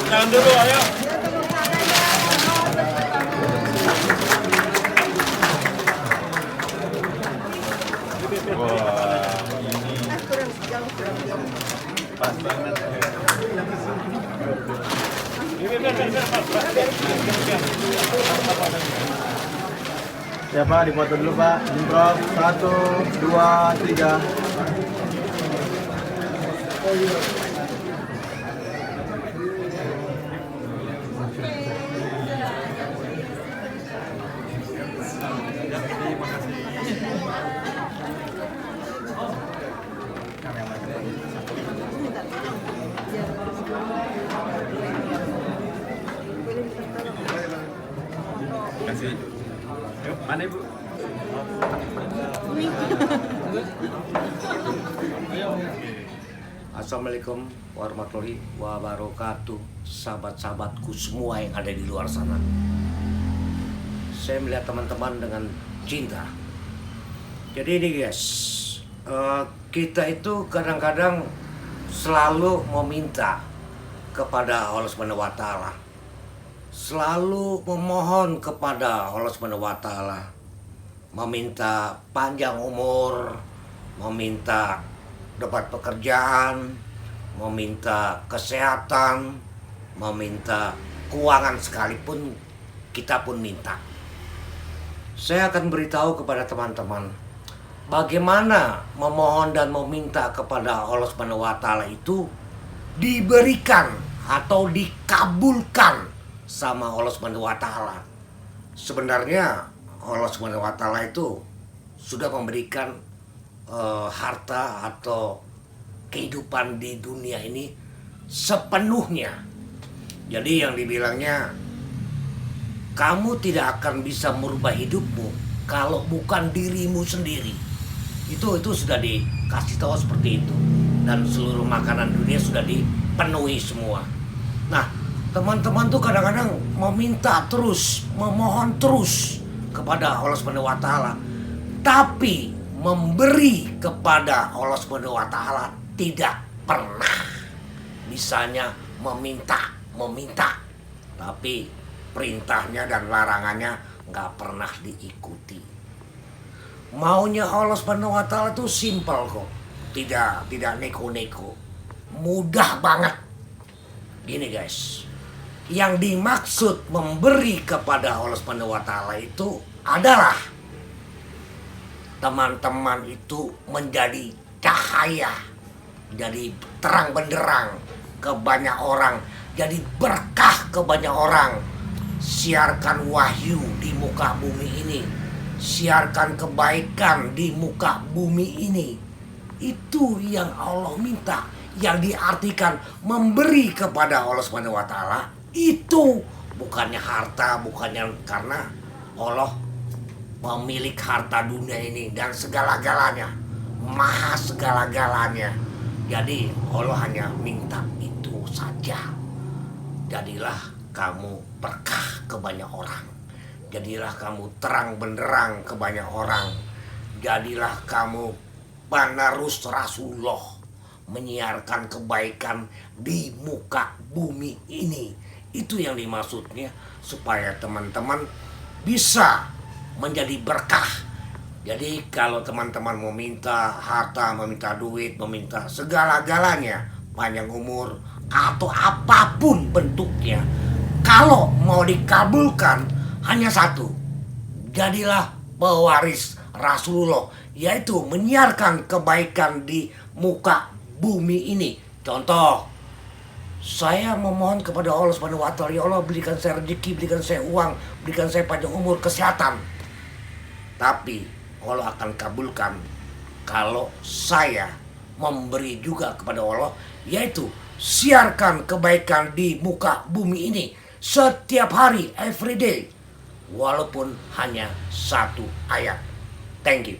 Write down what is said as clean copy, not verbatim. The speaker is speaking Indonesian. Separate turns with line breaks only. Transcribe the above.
Jangan dulu, ayo. Wah, ini pas banget.
Ya Pak, dipoto dulu Pak. Improv 1, 2, 3.
Kasih. Yuk, mana Ibu?
Assalamualaikum warahmatullahi wabarakatuh, sahabat-sahabatku semua yang ada di luar sana. Saya melihat teman-teman dengan cinta. Jadi ini guys, kita itu kadang-kadang selalu meminta kepada Allah Subhanahu wa Ta'ala, selalu memohon kepada Allah Subhanahu wa Ta'ala, meminta panjang umur, meminta dapat pekerjaan, meminta kesehatan, meminta keuangan sekalipun kita pun minta. Saya akan beritahu kepada teman-teman bagaimana memohon dan meminta kepada Allah Subhanahu wa Ta'ala itu diberikan atau dikabulkan sama Allah Subhanahu wa Ta'ala. Sebenarnya Allah Subhanahu wa Ta'ala itu sudah memberikan harta atau kehidupan di dunia ini sepenuhnya. Jadi yang dibilangnya, kamu tidak akan bisa merubah hidupmu kalau bukan dirimu sendiri. Itu sudah dikasih tahu seperti itu. Dan seluruh makanan dunia sudah dipenuhi semua. Nah, teman-teman tuh kadang-kadang meminta terus, memohon terus kepada Allah Subhanahu wa Ta'ala, tapi memberi kepada Allah Subhanahu wa Ta'ala tidak pernah. Misalnya meminta, tapi perintahnya dan larangannya nggak pernah diikuti. Maunya Allah Subhanahu wa Ta'ala itu simpel kok, tidak neko-neko, mudah banget. Gini guys, yang dimaksud memberi kepada Allah Subhanahu wa Ta'ala itu adalah teman-teman itu menjadi cahaya, jadi terang benderang ke banyak orang, jadi berkah ke banyak orang. Siarkan wahyu di muka bumi ini, siarkan kebaikan di muka bumi ini. Itu yang Allah minta, yang diartikan memberi kepada Allah Subhanahu wa Ta'ala itu bukannya harta, bukannya karena Allah pemilik harta dunia ini dan segala-galanya, maha segala-galanya. Jadi Allah hanya minta itu saja. Jadilah kamu berkah ke banyak orang, jadilah kamu terang benderang ke banyak orang, jadilah kamu penerus Rasulullah, menyiarkan kebaikan di muka bumi ini. Itu yang dimaksudnya, supaya teman-teman bisa menjadi berkah. Jadi kalau teman-teman meminta harta, meminta duit, meminta segala-galanya, panjang umur atau apapun bentuknya, kalau mau dikabulkan hanya satu. Jadilah pewaris Rasulullah, yaitu menyiarkan kebaikan di muka bumi ini. Contoh, saya memohon kepada Allah Subhanahu wa taala, ya Allah berikan saya rezeki, berikan saya uang, berikan saya panjang umur, kesehatan. Tapi Allah akan kabulkan kalau saya memberi juga kepada Allah, yaitu siarkan kebaikan di muka bumi ini setiap hari, every day, walaupun hanya satu ayat. Thank you.